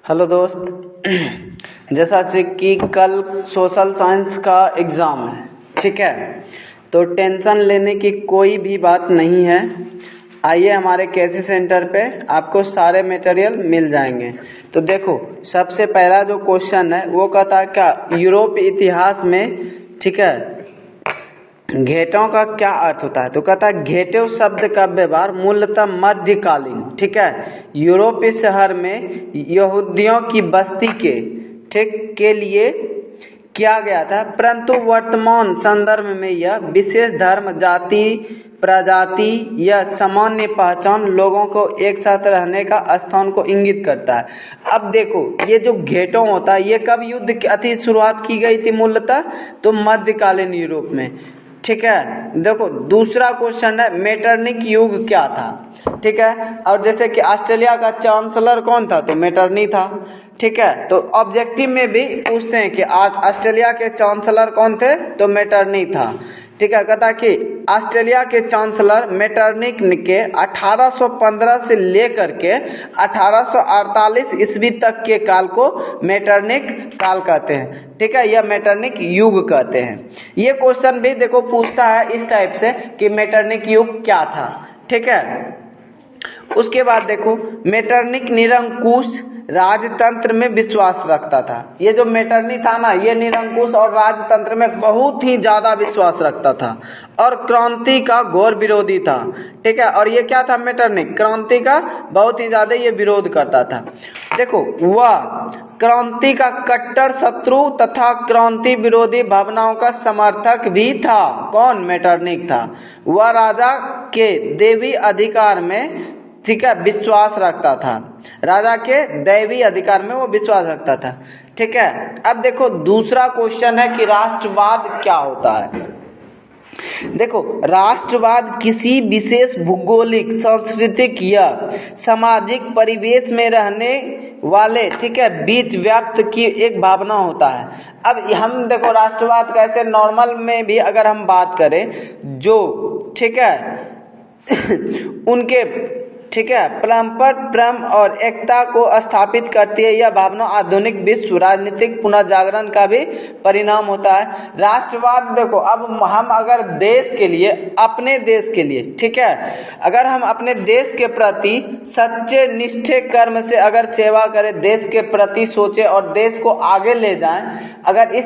Hello दोस्त। जैसा कि कल सोशल साइंस का एग्ज़ाम है, ठीक है, तो टेंशन लेने की कोई भी बात नहीं है। आइए हमारे केसी सेंटर पे आपको सारे मटेरियल मिल जाएंगे। तो देखो, सबसे पहला जो क्वेश्चन है वो कहता है क्या यूरोप इतिहास में, ठीक है, घेटों का क्या अर्थ होता है। तो कहता है घेटो शब्द का व्यवहार मूलतः मध्यकालीन, ठीक है, यूरोपीय शहर में यहूदियों की बस्ती के लिए किया गया था, परंतु वर्तमान संदर्भ में यह विशेष धर्म, जाति, प्रजाति या सामान्य पहचान लोगों को एक साथ रहने का स्थान को इंगित करता है। अब देखो, ये जो घेटो होता है ये कब युद्ध की शुरुआत की गई थी मूलतः, तो मध्यकालीन यूरोप में, ठीक है। देखो दूसरा क्वेश्चन है मेटरनिक युग क्या था, ठीक है। और जैसे कि ऑस्ट्रेलिया का चांसलर कौन था, तो मेटरनी था, ठीक है। तो ऑब्जेक्टिव में भी पूछते हैं कि ऑस्ट्रेलिया के चांसलर कौन थे, तो मेटरनी था, ठीक है। कहता कि ऑस्ट्रेलिया के चांसलर मेटरनिक के 1815 से लेकर के 1848 ईस्वी तक के काल को मेटरनिक काल कहते हैं, ठीक है, या मेटरनिक युग कहते हैं। ये क्वेश्चन भी देखो पूछता है इस टाइप से कि मेटरनिक युग क्या था, ठीक है। उसके बाद देखो मेटरनिक निरंकुश राजतंत्र में विश्वास रखता था। ये जो मेटरनी था ना, ये निरंकुश और राजतंत्र में बहुत ही ज्यादा विश्वास रखता था और क्रांति का घोर विरोधी था, ठीक है। और ये क्या था, मेटरनिक क्रांति का बहुत ही ज्यादा ये विरोध करता था। देखो वह क्रांति का कट्टर शत्रु तथा क्रांति विरोधी भावनाओं का समर्थक भी था। कौन, मेटरनिक था। वह राजा के दैवी अधिकार में, ठीक है, विश्वास रखता था, राजा के दैवी अधिकार में वो विश्वास रखता था, ठीक है। अब देखो दूसरा क्वेश्चन है कि राष्ट्रवाद क्या होता है। देखो राष्ट्रवाद किसी विशेष भौगोलिक, सांस्कृतिक या सामाजिक परिवेश में रहने वाले, ठीक है, बीच व्याप्त की एक भावना होता है। अब हम देखो राष्ट्रवाद कैसे नॉर्मल में भी अगर हम बात करें, जो, ठीक है, उनके, ठीक है, परस्पर प्रेम और एकता को स्थापित करती है। यह भावना आधुनिक विश्व राजनीतिक पुनर्जागरण का भी परिणाम होता है। राष्ट्रवाद देखो, अब हम अगर देश के लिए, अपने देश के लिए, ठीक है, अगर हम अपने देश के प्रति सच्चे निष्ठे कर्म से अगर सेवा करें, देश के प्रति सोचे और देश को आगे ले जाएं, अगर इस